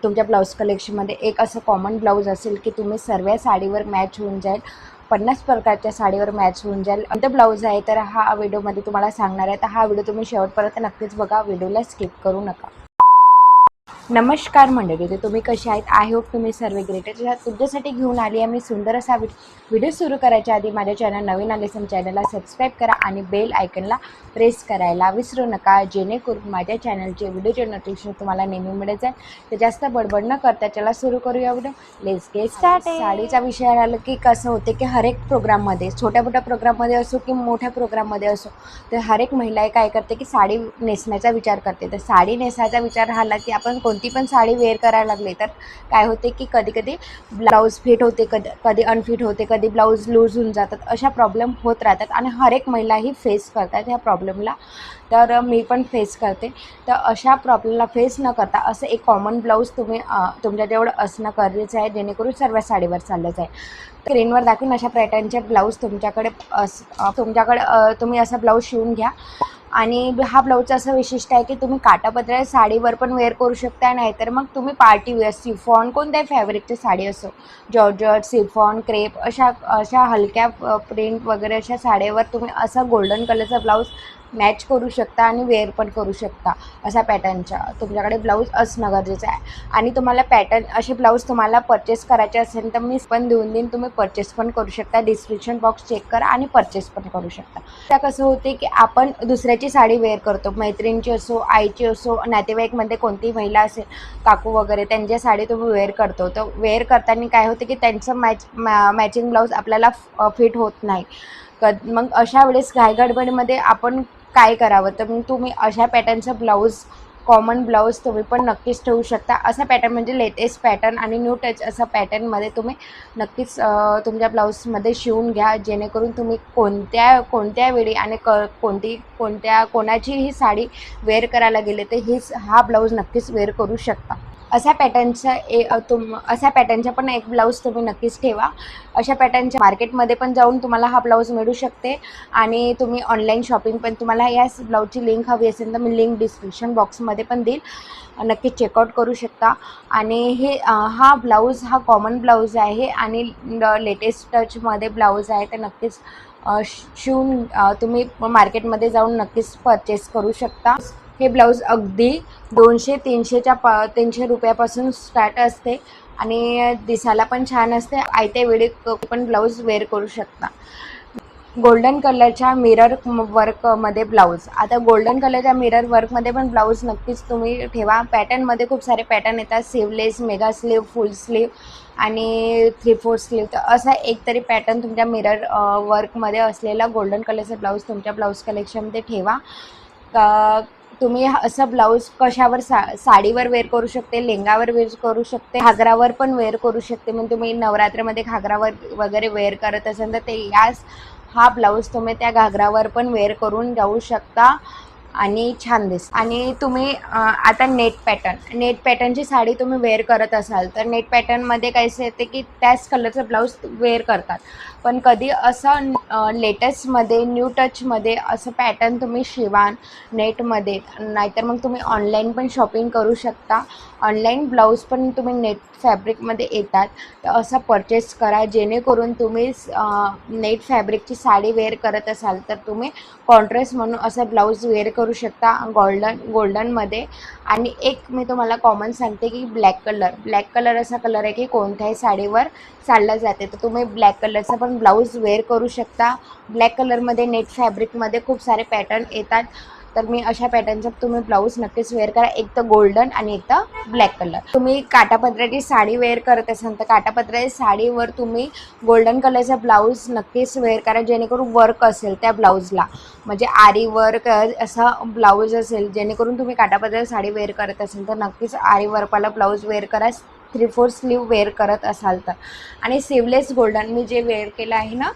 तुमच्या ब्लाऊज कलेक्शनमध्ये एक असं कॉमन ब्लाऊज असेल की तुम्ही सर्व साडीवर मॅच होऊन जाईल, 50 प्रकारच्या साडीवर मॅच होऊन जाईल. कोणतं ब्लाऊज आहे तर हा व्हिडिओमध्ये तुम्हाला सांगणार आहे. तर हा व्हिडिओ तुम्ही शेवटपर्यंत नक्कीच बघा, व्हिडिओला स्किप करू नका. नमस्कार मंडळी, तर तुम्ही कसे आहेत? आय होप तुम्ही सर्व ग्रेट आहे. तुमच्यासाठी घेऊन आली आहे मी सुंदर असा व्हिडिओ. सुरू करायच्या आधी माझ्या चॅनल नवीन आले असेल चॅनलला सबस्क्राईब करा आणि बेल आयकनला प्रेस करायला विसरू नका, जेणेकरून माझ्या चॅनलचे व्हिडिओचे नोटिफिकेशन तुम्हाला नेहमी मिळत जाईल. तर जास्त बडबड न करता चला सुरू करूया व्हिडिओ. Let's get start. साडीचा विषय आला की कसं होते की हर एक प्रोग्राममध्ये, छोट्या मोठ्या प्रोग्राममध्ये असो की मोठ्या प्रोग्राममध्ये असो, तर हर एक महिला काय करते की साडी नेसण्याचा विचार करते. तर साडी नेसायचा विचार आला की आपण कोणती पण साडी वेअर करायला लागले तर काय होते की कधी कधी ब्लाऊज फिट होते, कधी अनफिट होते, कधी ब्लाऊज लूज होऊन जातात. अशा प्रॉब्लेम होत राहतात आणि हर एक महिलाही फेस करतात ह्या प्रॉब्लेमला. तर मी पण फेस करते. तर अशा प्रॉब्लेमला फेस न करता असं एक कॉमन ब्लाऊज तुम्ही तुमच्याजवळ असणं गरजेचं आहे, जेणेकरून सर्व साडीवर चाललं जाईल. स्क्रीनवर दाखवून अशा पॅटर्नचे ब्लाऊज तुमच्याकडे तुम्ही असा ब्लाऊज शिवून घ्या. आणि हा ब्लाऊजचं असं विशिष्ट आहे की तुम्ही काठापदराच्या साडीवर पण वेअर करू शकता, नाहीतर मग तुम्ही पार्टी वेअर, सिफॉन, कोणत्याही फॅब्रिकची साडी असो, जॉर्जट, सिफॉन, क्रेप अशा हलक्या प्रिंट वगैरे अशा साडीवर तुम्ही असा गोल्डन कलरचा ब्लाऊज मॅच करू शकता आणि वेअर पण करू शकता. अशा पॅटर्नच्या तुमच्याकडे ब्लाऊज असणं गरजेचं आहे. आणि तुम्हाला पॅटर्न असे ब्लाऊज तुम्हाला परचेस करायचे असेल तर मी पण देऊन तुम्ही परचेस पण करू शकता. डिस्क्रिप्शन बॉक्स चेक करा आणि परचेस पण करू शकता. त्या कसं होते की आपण दुसऱ्याची साडी वेअर करतो, मैत्रिणीची असो, आईची असो, नातेवाईकमध्ये कोणतीही महिला असेल, काकू वगैरे, त्यांच्या साडी तुम्ही वेअर करतो. तर वेअर करताना काय होते की त्यांचं मॅचिंग ब्लाऊज आपल्याला फिट होत नाही. मग अशा वेळेस घाईगडबडीमध्ये आपण काय करावं, तर मग तुम्ही अशा पॅटर्नचं ब्लाऊज, कॉमन ब्लाऊज तुम्ही पण नक्कीच ठेवू शकता. असा पॅटर्न म्हणजे लेटेस्ट पॅटर्न आणि न्यू टच असा पॅटर्नमध्ये तुम्ही नक्कीच तुमच्या ब्लाऊजमध्ये शिवून घ्या, जेणेकरून तुम्ही कोणत्या वेळी आणि कोणाचीही साडी वेअर करायला गेले तर हा ब्लाऊज नक्कीच वेअर करू शकता. अशा पॅटर्नचा पण एक ब्लाऊज तुम्ही नक्कीच ठेवा. अशा पॅटर्नच्या मार्केटमध्ये पण जाऊन तुम्हाला हा ब्लाऊज मिळू शकते आणि तुम्ही ऑनलाईन शॉपिंग पण, तुम्हाला या ब्लाऊजची लिंक हवी असेल तर मी लिंक डिस्क्रिप्शन बॉक्समध्ये पण देईल, नक्कीच चेकआउट करू शकता. आणि हा ब्लाऊज हा कॉमन ब्लाऊज आहे आणि लेटेस्ट टचमध्ये ब्लाऊज आहे. तर नक्कीच शिवून तुम्ही मार्केटमध्ये जाऊन नक्कीच परचेस करू शकता. हे ब्लाऊज अगदी 200-300 रुपयापासून स्टार्ट असते आणि दिसायला पण छान असते. आयत्या वेळी पण ब्लाऊज वेअर करू शकता. गोल्डन कलरच्या मिरर वर्कमध्ये ब्लाऊज. आता गोल्डन कलरच्या मिरर वर्कमध्ये पण ब्लाऊज नक्कीच तुम्ही ठेवा. पॅटर्नमध्ये खूप सारे पॅटर्न येतात, स्लीवलेस, मेगा स्लीव, फुल स्लीव आणि 3/4 स्लीव. तर असा एक तरी पॅटर्न तुमच्या मिरर वर्कमध्ये असलेला गोल्डन कलरचा ब्लाऊज तुमच्या ब्लाऊज कलेक्शनमध्ये ठेवा. तुम्ही असं ब्लाऊज कशावर, साडीवर वेअर करू शकते, लेंगावर वेअर करू शकते, घागरावर पण वेअर करू शकते. मग तुम्ही नवरात्रमध्ये घागरावर वगैरे वेअर करत असाल तर हा ब्लाऊज तुम्ही त्या घागरावर पण वेअर करून जाऊ शकता आणि छान दिसतं. आणि तुम्ही आता नेट पॅटर्नची साडी तुम्ही वेअर करत असाल तर नेट पॅटर्नमध्ये कायसे येते की त्याच कलरचं ब्लाऊज वेअर करतात. पण कधी असं लेटेस्टमध्ये, न्यू टचमध्ये असं पॅटर्न तुम्ही शिवा नेटमध्ये, नाहीतर मग तुम्ही ऑनलाईन पण शॉपिंग करू शकता. ऑनलाईन ब्लाऊज पण तुम्ही नेट फॅब्रिकमध्ये येतात, तर असं परचेस करा, जेणेकरून तुम्ही नेट फॅब्रिकची साडी वेअर करत असाल तर तुम्ही कॉन्ट्रास्ट म्हणून असं ब्लाऊज वेअर करू शकता गोल्डनमध्ये. आणि एक मी तुम्हाला कॉमन सांगते की ब्लॅक कलर असा कलर आहे की कोणत्याही साडीवर चालला जाते. तर तुम्ही ब्लॅक कलरचा पण ब्लाऊज वेअर करू शकता. ब्लॅक कलरमध्ये नेट फॅब्रिकमध्ये खूप सारे पॅटर्न येतात. तर मी अशा पॅटर्नचा तुम्ही ब्लाऊज नक्कीच वेअर करा, एक तर गोल्डन आणि एक तर ब्लॅक कलर. तुम्ही काठापदराची साडी वेअर करत असाल तर काठापदराच्या साडीवर तुम्ही गोल्डन कलरचा ब्लाऊज नक्कीच वेअर करा, जेणेकरून वर्क असेल त्या ब्लाऊजला, म्हणजे आरी वर्क असा ब्लाऊज असेल, जेणेकरून तुम्ही काठापदराची साडी वेअर करत असाल तर नक्कीच आरी वर्कवाला ब्लाऊज वेअर करा, 3/4 स्लीव वेअर करत असाल तर. आणि स्लीवलेस गोल्डन मी जे वेअर केला आहे ना,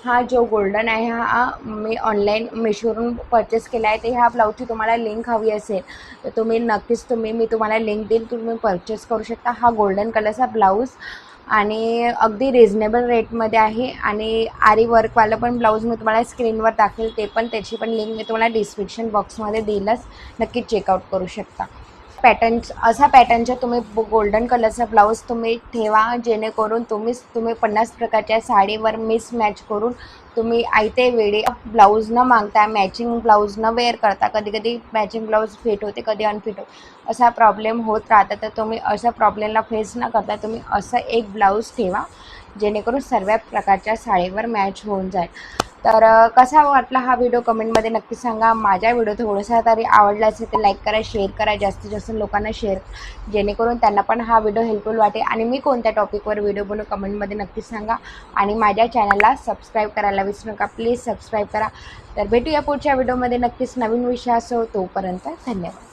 हा जो गोल्डन आहे हा मी ऑनलाईन मिशोवरून परचेस केला आहे. तर ह्या ब्लाऊजची तुम्हाला लिंक हवी असेल तर तुम्ही नक्कीच मी तुम्हाला लिंक देईल, तुम्ही परचेस करू शकता. हा गोल्डन कलरचा ब्लाऊज आणि अगदी रिजनेबल रेटमध्ये आहे. आणि आरी वर्कवालं पण ब्लाऊज मी तुम्हाला स्क्रीनवर दाखवेल, त्याची पण लिंक मी तुम्हाला डिस्क्रिप्शन बॉक्समध्ये देईलच, नक्कीच चेकआउट करू शकता. असा पॅटर्नचा तुम्ही गोल्डन कलरचा ब्लाऊज तुम्ही ठेवा, जेणेकरून तुम्ही 50 प्रकारच्या साडीवर मिसमॅच करून तुम्ही आयते वेळी ब्लाऊज न मागता मॅचिंग ब्लाऊज न वेअर करता, कधी कधी मॅचिंग ब्लाऊज फिट होते, कधी अनफिट होते, असा प्रॉब्लेम होत राहता. तर तुम्ही अशा प्रॉब्लेमला फेस न करता तुम्ही असं एक ब्लाऊज ठेवा, जेणेकरून सर्व प्रकारच्या साडीवर मॅच होऊन जाईल. तर कसा वाटला हा व्हिडिओ कमेंटमध्ये नक्की सांगा. माझा व्हिडिओ थोडासा तरी आवडला असेल तर लाईक करा, शेअर करा, जास्तीत जास्त लोकांना शेअर, जेणेकरून त्यांना पण हा व्हिडिओ हेल्पफुल वाटेल. आणि मी कोणत्या टॉपिकवर व्हिडिओ बनवू कमेंटमध्ये नक्की सांगा. आणि माझ्या चॅनलला सबस्क्राईब करायला विसरू नका, प्लीज सबस्क्राईब करा. तर भेटूया पुढच्या व्हिडिओमध्ये नक्कीच नवीन विषयासह. तोपर्यंत धन्यवाद.